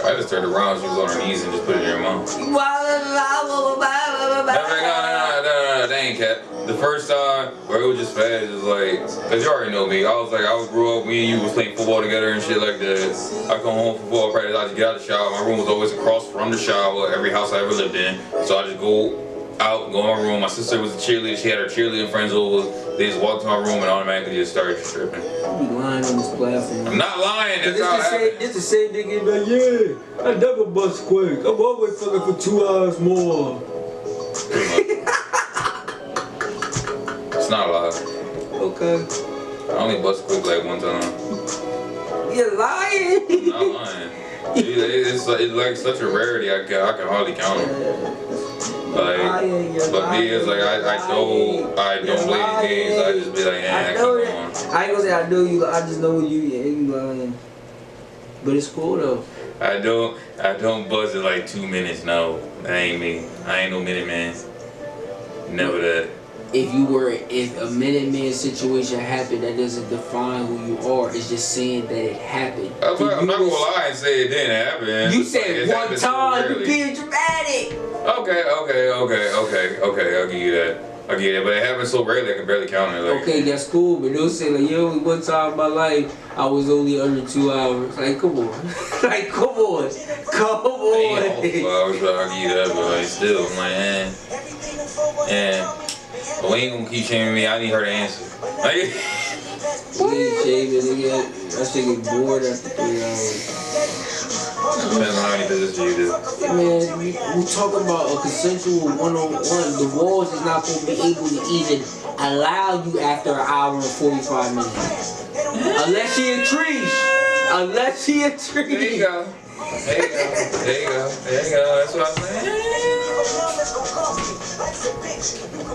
I just turned around, she was on her knees and just put it in her mouth. No, that ain't cat. The first time where it was just fast, it was like, cause you already know me. I grew up, me and you was playing football together and shit like that. I come home from football practice, I just get out of the shower. My room was always across from the shower, every house I ever lived in. So I just go out, go in my room. My sister was a cheerleader, she had her cheerleading friends over. They just walked to my room and automatically just started stripping. You be lying on this platform. I'm not lying, that's how it happened. It's the same nigga like, yeah, I never bust quick. I'm always fucking for 2 hours more. It's not a lie. Okay. I only bust quick like one time. You're lying. I'm not lying. It's like such a rarity, I can hardly count them. Like, but me, it's like I don't play the games. I just be like, I keep on. I ain't gonna say I know you. I just know you lying. But it's cool though. I don't buzz it like 2 minutes. No, that ain't me. I ain't no minute man. Never that. If a Minute Man situation happened, that doesn't define who you are. It's just saying that it happened. I'm not gonna lie and say it didn't happen. You said one time, you're being dramatic. Okay, I'll give you that. But it happened so rarely I can barely count it. Like, okay, that's cool, but don't say like, yo, one time in my life, I was only under 2 hours. Like, come on. Like, come on. I'll give you that, but like, still, I'm like, but we ain't gonna keep shaming me. I need her to answer. Like, we ain't shaming, nigga. That shit get bored after 3 hours. Depends on how many visits you do. Man, we talking about a consensual one-on-one. The walls is not going to be able to even allow you after an hour and 45 minutes. Unless she a tree. There you go. That's what I'm saying.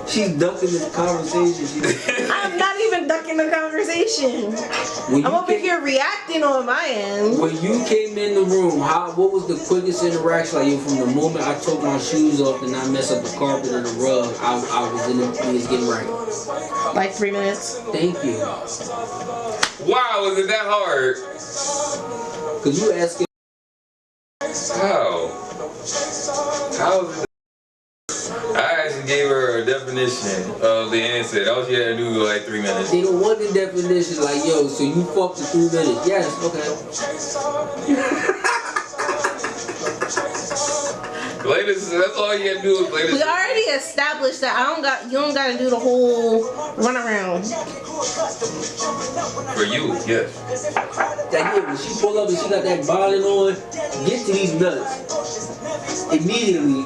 She's ducking the conversation. I'm not even ducking the conversation. I'm over here reacting on my end. When you came in the room, what was the quickest interaction? Like, from the moment I took my shoes off and I messed up the carpet and the rug, I was getting right. Like 3 minutes. Thank you. Wow, was it that hard? Cause you asking. How is it? I actually gave her a definition of the answer. All she had to do was like 3 minutes. They don't want the definition. Like, yo, so you fucked for 3 minutes? Yes, okay. Ladies, that's all you gotta do is ladies. We already established that you don't gotta do the whole runaround. For you, yes. Like, yeah, when she pull up and she got that bonnet on, get to these nuts. immediately.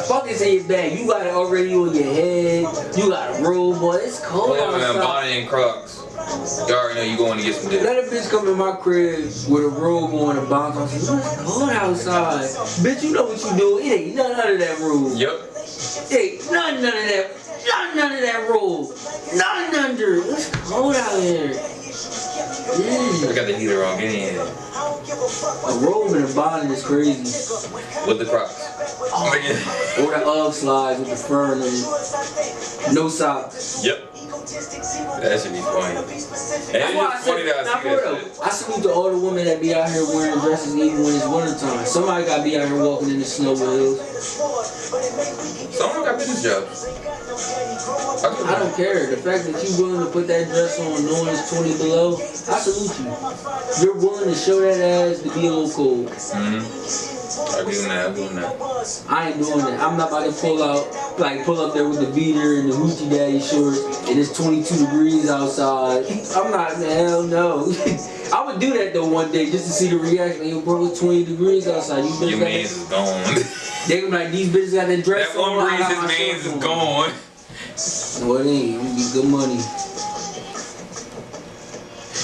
Fucking say it's bad. You got it already on your head. You got a robe, boy. It's cold outside. Bonnet and Crocs. You already know you going to get some dick. Let a bitch come in my crib with a robe on and bounce. I'm saying, it's cold outside. Bitch, you know what you do. It ain't none of that robe. Yep. It ain't none of that. None of that robe. None under. It's cold out here. I got the heater on. Get in here. A robe and a bonnet is crazy. With the Crocs. Or the UGG slides with the fur and them. No socks. Yep. That should be funny. And it's just funny that I see that shit. I salute to all the women that be out here wearing dresses even when it's wintertime. Somebody gotta be out here walking in the snow with heels. Someone got business jobs. I don't care. The fact that you willing to put that dress on knowing it's 20 below, I salute you. You're willing to show that ass to be a little cold. I'm doing that. I ain't doing that. I'm not about to pull up there with the beater and the hoochie daddy shorts and it's 22 degrees outside. I'm not, hell no. I would do that though one day just to see the reaction. Yo, bro, it's 20 degrees outside. Your man's is gone. They gonna be like, these bitches got that dress that on. That one breeze, his man's is gone. No, it ain't. I'm gonna get good money.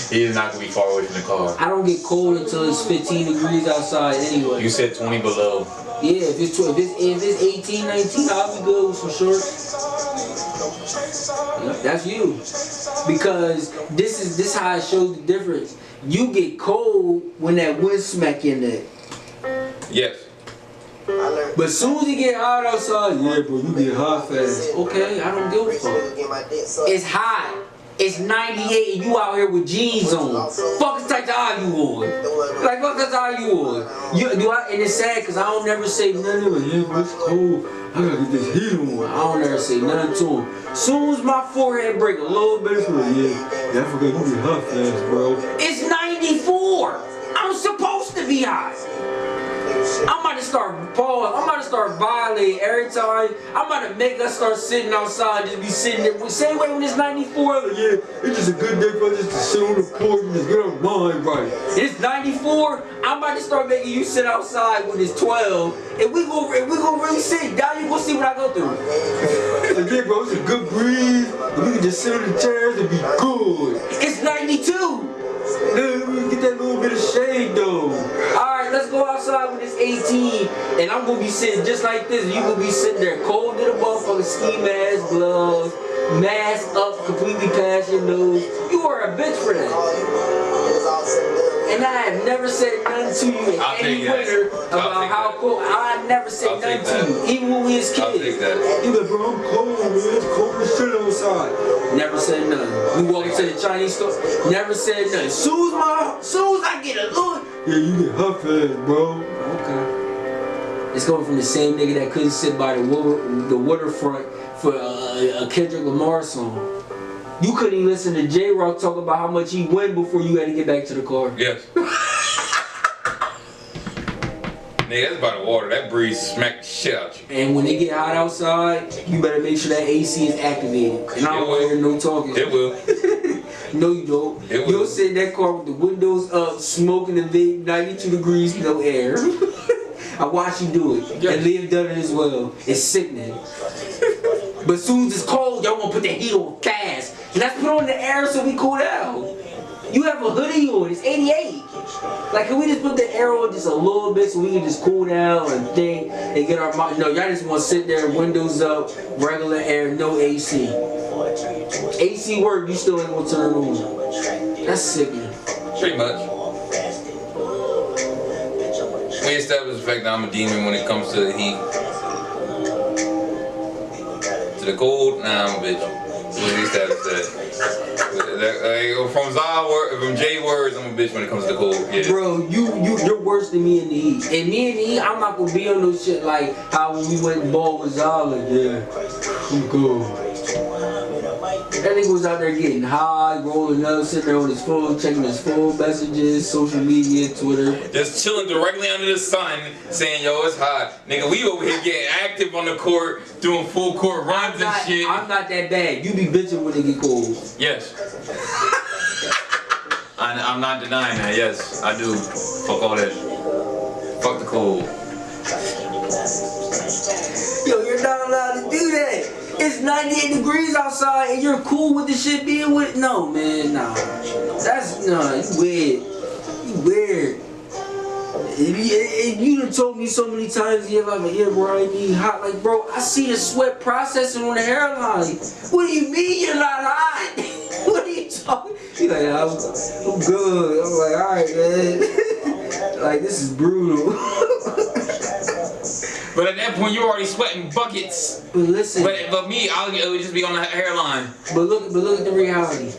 He is not gonna be far away from the car. I don't get cold until it's 15 degrees outside anyway. You said 20 below. Yeah, if it's 18, 19, I'll be good with some shorts. Yep, that's you. Because this how it shows the difference. You get cold when that wind smack in there. Yes. But as soon as it get hot outside, yeah, bro, you get hot fast. Okay, I don't give a fuck. It's hot. It's 98 and you out here with jeans on. Fuck the type of eye you on. Like, fuck the eye you on. And it's sad because I don't never say nothing. Like, yeah, bro, it's cold. I gotta get this heat on. I don't ever say nothing to him. Soon as my forehead break a little bit, it's like, yeah, I forgot you get hot fast, bro. It's 94. I'm supposed to be hot. I'm about to start violating every time. I'm about to make us start sitting outside, just be sitting there. Same way when it's 94, like, yeah, it's just a good day for us just to sit on the porch and just get our mind right. It's 94, I'm about to start making you sit outside when it's 12, and we gonna really sit. Now you gonna see what I go through. Like, yeah, bro, it's a good breeze, and we can just sit on the chairs and be good. It's 92. Get that little bit of shade though. Alright, let's go outside when it's 18 and I'm gonna be sitting just like this and you gonna be sitting there cold to the motherfucking ski mask, gloves, mask up completely past your nose. You are a bitch for that. And I have never said nothing to you in any winter about how cold. I never said nothing to you, even when we was kids. I'll take that. You like, bro, I'm cold, man. It's cold as shit outside. Never said nothing. We walk into the Chinese store. Never said nothing. Soon as I get a little, yeah, you get hot fast, bro. Okay. It's coming from the same nigga that couldn't sit by the waterfront for a Kendrick Lamar song. You couldn't even listen to J-Rock talk about how much he win before you had to get back to the car. Yes. Nigga, that's by the water. That breeze smacked the shit out you. And when it get hot outside, you better make sure that AC is activated. And I don't want to hear no talking. It will. No, you don't. It will. You'll sit in that car with the windows up, smoking the vape, 92 degrees, no air. I watch you do it. Yes. And Liv done it as well. It's sickening. But as soon as it's cold, y'all want to put the heat on fast. Let's put on the air so we cool down. You have a hoodie on, it's 88. Like, can we just put the air on just a little bit so we can just cool down and think and get our mind? No, y'all just want to sit there, windows up, regular air, no AC. AC work, you still ain't gonna turn on. That's sickening. Pretty much. We established the fact that I'm a demon when it comes to the heat. To the cold, nah, I'm a bitch. We established that. From Jay words, I'm a bitch when it comes to the cold. Yeah. Bro, you're worse than me in the heat. And me in the heat, I'm not gonna be on no shit like how when we went and ball with Zala. Yeah, I'm cool. That nigga was out there getting high, rolling up, sitting there on his phone, checking his phone messages, social media, Twitter. Just chilling directly under the sun, saying, yo, it's hot. Nigga, we over here getting active on the court, doing full court runs and shit. I'm not that bad. You be bitching when it get cold. Yes. I'm not denying that, yes, I do. Fuck all that. Fuck the cold. Yo, you're not allowed to do that. It's 98 degrees outside and you're cool with the shit being with. No, man, nah. That's you weird. You weird. You done told me so many times, yeah, like, yeah, bro, I need hot. Like, bro, I see the sweat processing on the hairline. What do you mean you're not hot? What are you talking? He's like, I'm good. I'm like, all right, man. Like, this is brutal. But at that point, you're already sweating buckets. But listen. But me, it would just be on the hairline. But look at the reality.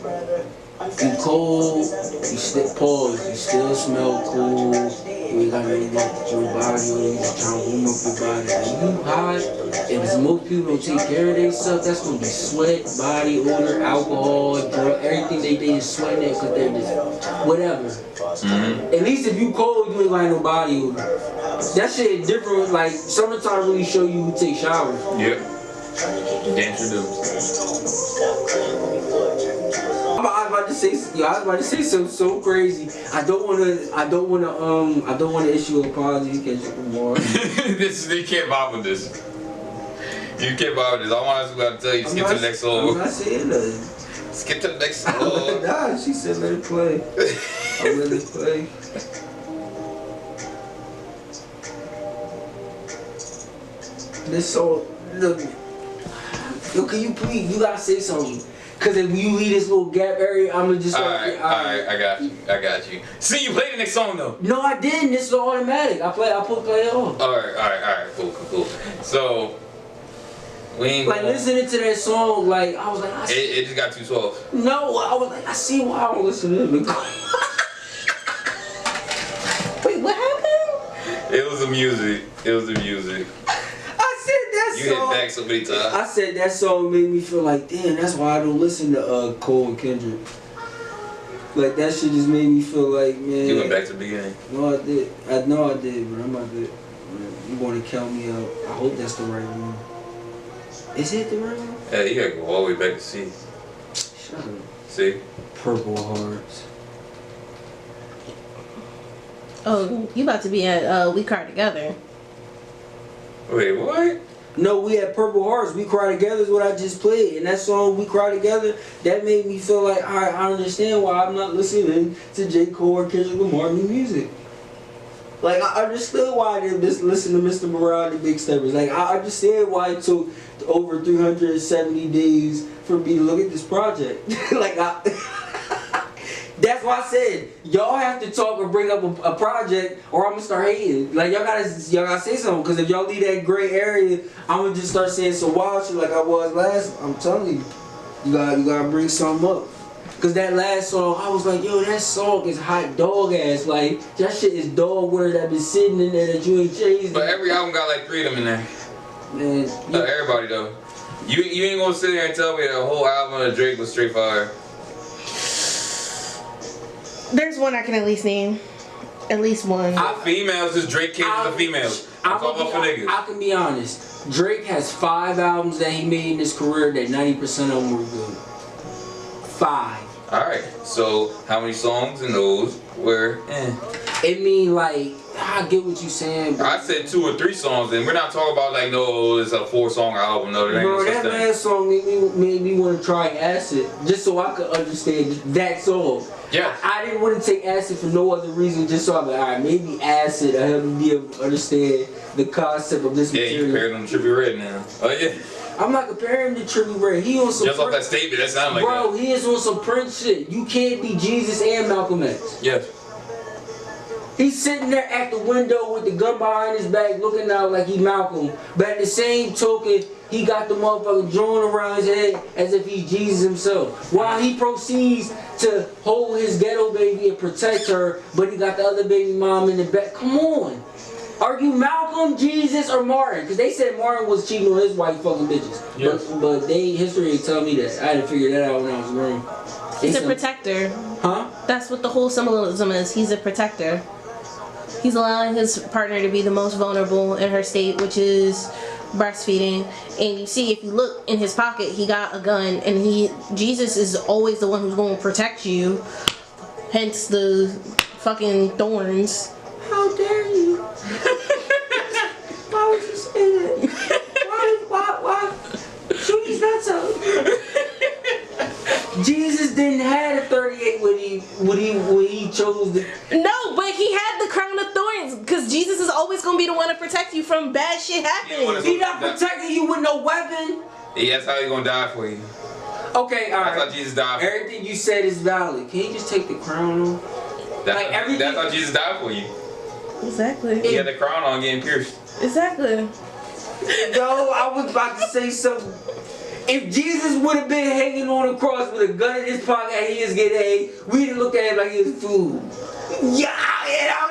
You cold, you still pause, you still smell cool, you ain't got nothing left with your body, you just trying to warm up your body. When you hot, and most people don't take care of themselves, that's gonna be sweat, body odor, alcohol, drug, everything they just sweating at because they're just whatever. Mm-hmm. At least if you cold, you ain't got no body odor. That shit is different, like summertime really show you who take showers. Yep. Damn sure do. I was about to say something so crazy. I don't wanna issue an apology to Kendrick Lamar. You can't vibe with this. You can't vibe with this. I want to tell you, skip to the next song. I'm not saying nothing. Skip to the next song. Nah, she said let it play. I'll let it play. This song, look. Yo, can you please, you gotta say something. Cause if you leave this little gap area, I'ma just Alright, I got you. See, you play the next song though. No, I didn't. This is automatic. I put play it on. Alright, cool. So we ain't like listening to that song, like I was like, it just got too soft. No, I was like, I see why I don't listen to it. Wait, what happened? It was the music. You hit back so many times. I said that song made me feel like, damn, that's why I don't listen to Cole and Kendrick. Like that shit just made me feel like, man. You went back to the beginning. No, I did. I know I did, but I'm not good. You want to count me out? I hope that's the right one. Is it the right one? Yeah, you gotta go all the way back to C. Shut up. See? Purple Hearts. Oh, you about to be at We Cry Together. Wait, what? No, we had Purple Hearts. We Cry Together is what I just played. And that song, We Cry Together, that made me feel like, alright, I understand why I'm not listening to J. Cole or Kendrick Lamar new music. Like, I understood why I didn't just listen to Mr. Morale and the Big Steppers. Like, I understand why it took over 370 days for me to look at this project. Like, that's why I said, y'all have to talk or bring up a project or I'm gonna start hating. Like, y'all gotta say something, because if y'all leave that gray area, I'm gonna just start saying some wild shit like I was last. I'm telling you, you gotta bring something up. Cause that last song, I was like, yo, that song is hot dog ass. Like, that shit is dog word that been sitting in there that you ain't chasing. But every album got like 3 of them in there. Man, Not everybody though. You ain't gonna sit there and tell me the whole album of Drake was straight fire. There's one I can at least name. At least one. Females, just Drake came to the females. I'm talking about for niggas. I can be honest. Drake has 5 albums that he made in his career that 90% of them were good. 5. Alright, so how many songs in those were It mean like, I get what you saying, bro. I said 2 or 3 songs, and we're not talking about like, no, it's a 4-song album. No, there ain't bro, no such that thing. last song made me want to try Acid, just so I could understand that song. Yeah. I didn't want to take Acid for no other reason, just so I'm like, alright, maybe Acid will help me be able to understand the concept of this material. Yeah, you compared them to Trippie Redd now. Oh yeah. I'm not comparing him to Trippie Redd. He on some Just off that statement, that sound like bro, that. he is on some Prince shit. You can't be Jesus and Malcolm X. Yes. He's sitting there at the window with the gun behind his back looking out like he Malcolm. But at the same token, he got the motherfucker joint around his head as if he's Jesus himself. While he proceeds to hold his ghetto baby and protect her, but he got the other baby mom in the back. Come on. Are you Malcolm, Jesus, or Martin? Because they said Martin was cheating on his white fucking bitches. Yes. But history tell me that. I had to figure that out when I was grown. He's a protector. Huh? That's what the whole symbolism is. He's a protector. He's allowing his partner to be the most vulnerable in her state, which is breastfeeding. And you see, if you look in his pocket, he got a gun, and Jesus is always the one who's going to protect you. Hence the fucking thorns. How dare you? Why would you didn't have a 38 when he chose to. No, but he had the crown of thorns because Jesus is always gonna be the one to protect you from bad shit happening. He not protecting you with no weapon. Yeah, that's how he's gonna die for you. Okay, alright. That's how Jesus died for you. Everything you said is valid. Can you just take the crown off? That's how Jesus died for you. Exactly. He had the crown on getting pierced. Exactly. No, I was about to say something. If Jesus would have been hanging on the cross with a gun in his pocket and he was getting AIDS, we'd have looked at him like he was food. Yeah,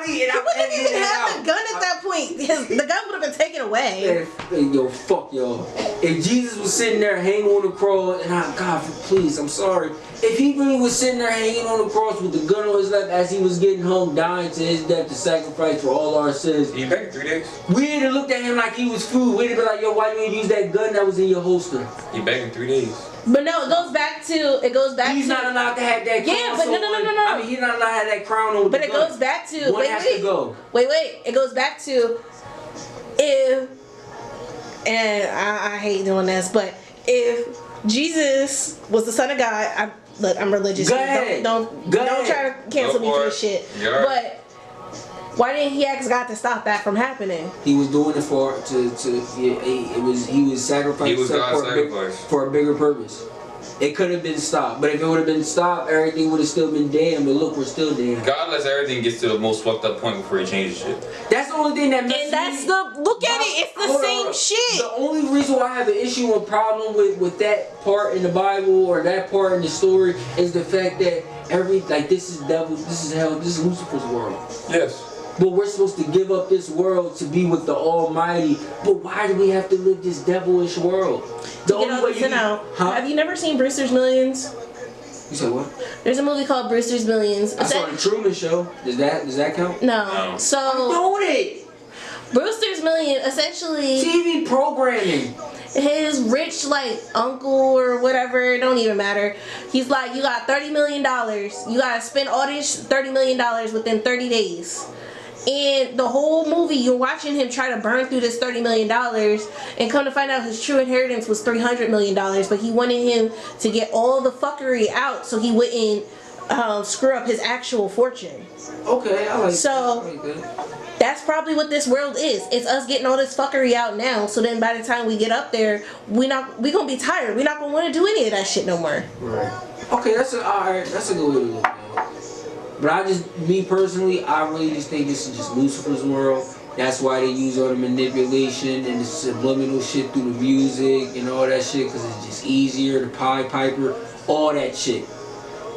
He wouldn't even have the gun at that point. The gun would have been taken away. Yo, fuck y'all. If Jesus was sitting there hanging on the cross, and God, please, I'm sorry. If he really was sitting there hanging on the cross with the gun on his lap as he was getting hung, dying to his death to sacrifice for all our sins, He back in 3 days. we'd have looked at him like he was food. We'd have been like, yo, why you didn't use that gun that was in your holster? He back in 3 days. But no, it goes back to. He's not allowed to have that crown. Yeah, but no. I mean, he's not allowed to have that crown on. But it goes back to. One has to go. Wait. It goes back to if. And I hate doing this, but if Jesus was the Son of God, I'm religious. Go ahead. Don't try to cancel me for this shit. Right. But why didn't he ask God to stop that from happening? He was doing it he was sacrificing for a bigger purpose. It could have been stopped, but if it would have been stopped, everything would have still been damned. But look, we're still damned. God lets everything get to the most fucked up point before he changes shit. That's the only thing that messes And that's me. look at it, it's the same shit. The only reason why I have an issue or problem with that part in the Bible or that part in the story is the fact that this is devil, this is hell, this is Lucifer's world. Yes. But we're supposed to give up this world to be with the Almighty. But why do we have to live this devilish world? The only way you Have you never seen Brewster's Millions? You said what? There's a movie called Brewster's Millions. I saw the Truman Show. Does that count? No. So Don't it? Brewster's Million essentially TV programming. his rich uncle or whatever, it don't even matter. He's like, you got $30 million. You gotta spend all this $30 million within 30 days. And the whole movie, you're watching him try to burn through this $30 million, and come to find out his true inheritance was $300 million. But he wanted him to get all the fuckery out so he wouldn't screw up his actual fortune. Okay, I like so. that. That's probably what this world is. It's us getting all this fuckery out now, so then by the time we get up there, we gonna be tired. We're not gonna want to do any of that shit no more. Right. Okay, that's a good way to look at it. But me personally, I really just think this is just Lucifer's world. That's why they use all the manipulation and the subliminal shit through the music and all that shit, because it's just easier, the Pied Piper, all that shit.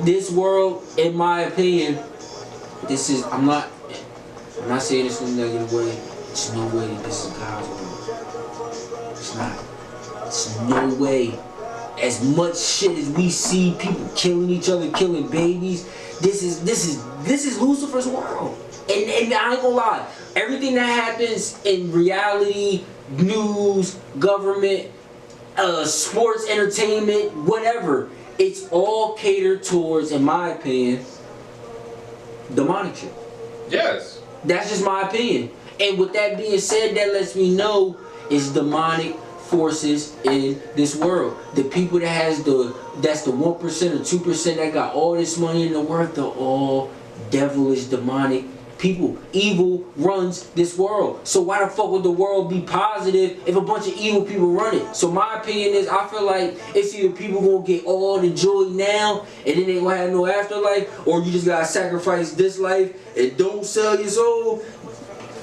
This world, in my opinion, I'm not saying this in a negative way. There's no way that this is God's world. It's not. There's no way. As much shit as we see, people killing each other, killing babies, this is Lucifer's world. And I ain't gonna lie, everything that happens in reality, news, government, sports, entertainment, whatever, it's all catered towards, in my opinion, demonic shit. Yes. That's just my opinion. And with that being said, that lets me know it's demonic forces in this world. The people that's the 1% or 2% that got all this money in the world, they're all devilish, demonic people. Evil runs this world. So why the fuck would the world be positive if a bunch of evil people run it? So my opinion is, I feel like it's either people gonna get all the joy now and then they gonna have no afterlife, or you just gotta sacrifice this life and don't sell your soul,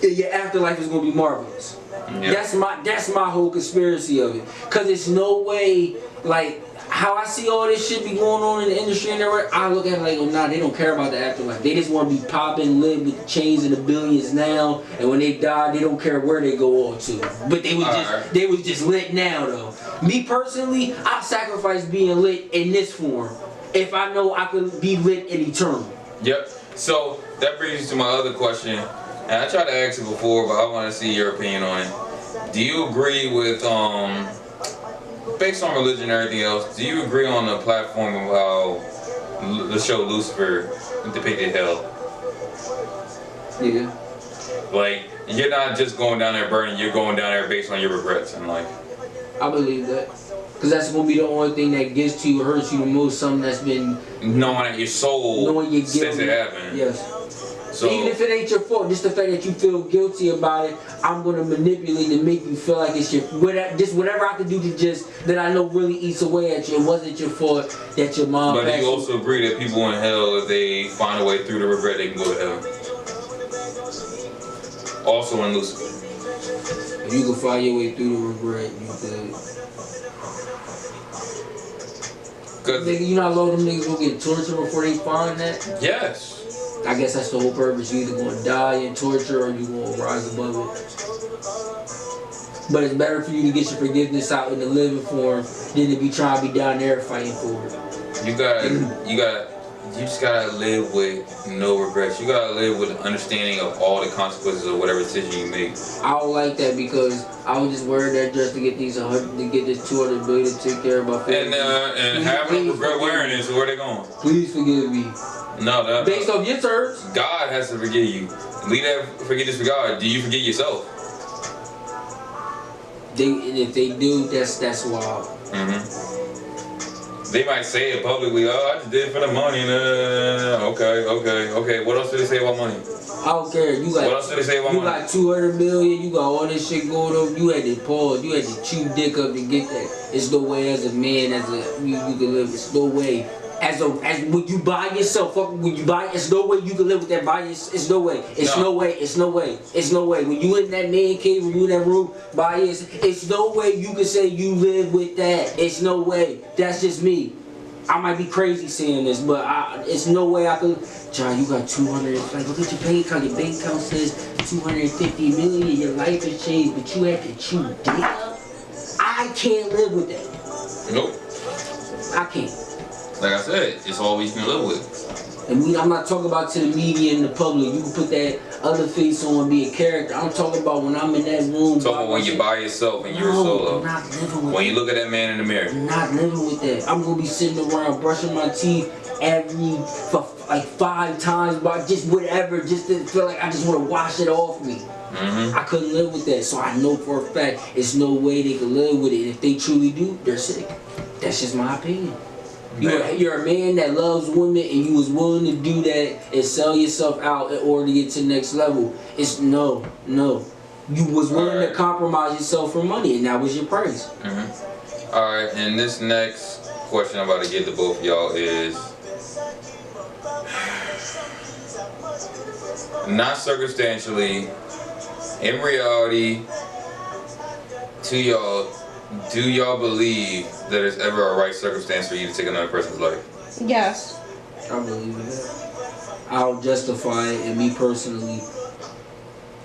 and your afterlife is gonna be marvelous. Yep. That's my whole conspiracy of it. Cause it's no way, how I see all this shit be going on in the industry and everywhere, I look at it like, oh nah, they don't care about the afterlife. They just want to be popping, live with the chains and the billions now, and when they die, they don't care where they go on to. But they was just lit now though. Me personally, I sacrifice being lit in this form if I know I could be lit in eternal. Yep. So that brings me to my other question, and I tried to ask it before, but I want to see your opinion on it. Do you agree with based on religion and everything else, do you agree on the platform of how the show Lucifer depicted hell? Yeah. You're not just going down there burning, you're going down there based on your regrets and life. I believe that. Cause that's gonna be the only thing that gets to you, hurts you the most. Something that's been knowing that your soul knowing you're since guilty. it happened. Yes. So Even if it ain't your fault, just the fact that you feel guilty about it, I'm gonna manipulate to make you feel like it's your whatever I can do to just that I know really eats away at you. It wasn't your fault that your mom. But passed you also agree that people in hell, if they find a way through the regret, they can go to hell. Also in Lucifer. If you can find your way through the regret, you could. Cause Nigga, you know how long them niggas gonna get tortured before they find that? yes. I guess that's the whole purpose. You either gonna die in torture or you gonna rise above it. But it's better for you to get your forgiveness out in the living form than to be trying to be down there fighting for it. You just gotta live with no regrets. You gotta live with an understanding of all the consequences of whatever decision you make. I don't like that because I was just worried that just to get these 100, to get this 200 billion to take care of my family. And having no regret wearing it, so where they going? Please forgive me. No, Based off your terms. God has to forgive you. Leave that forgiveness for God. Do you forgive yourself? And if they do, that's wild. Mm-hmm. They might say it publicly. Oh, I just did it for the money. Okay. What else did they say about money? I don't care. You got. What else did they say about you money? got 200 million. You got all this shit going on. You had to pause. You had to chew dick up to get that. It's no way as a man, you can live. It's no way. As when you buy yourself up, when you buy, it's no way you can live with that by yourself. It's no way. It's no way. It's no way. It's no way. When you in that man cave, when you in that room by yourself, it's no way you can say you live with that. It's no way. That's just me. I might be crazy saying this, but it's no way I could. John, you got 200. Like, look at your bank account. Your bank account says 250 million. Your life has changed, but you had to chew dick. I can't live with that. Nope. I can't. Like I said, it's all we can live with. And I'm not talking about to the media and the public. You can put that other face on and be a character. I'm talking about when I'm in that room. Talking about when you're by yourself and you're solo. I'm not living with when you look at that man in the mirror. I'm not living with that. I'm gonna be sitting around brushing my teeth for like 5 times, but just whatever, just to feel like I just want to wash it off me. Mm-hmm. I couldn't live with that, so I know for a fact it's no way they can live with it. If they truly do, they're sick. That's just my opinion. You're a man that loves women and you was willing to do that and sell yourself out in order to get to the next level. It's no. You was willing to compromise yourself for money and that was your price. Mm-hmm. Alright, and this next question I'm about to give to both of y'all is not circumstantially, in reality, to y'all, do y'all believe that there's ever a right circumstance for you to take another person's life? Yes. I believe in that. I'll justify it, and me personally,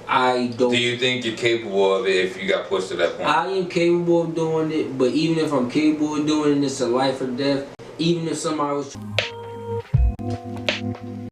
I don't. Do you think you're capable of it if you got pushed to that point? I am capable of doing it, but even if I'm capable of doing it, it's a life or death. Even if somebody was.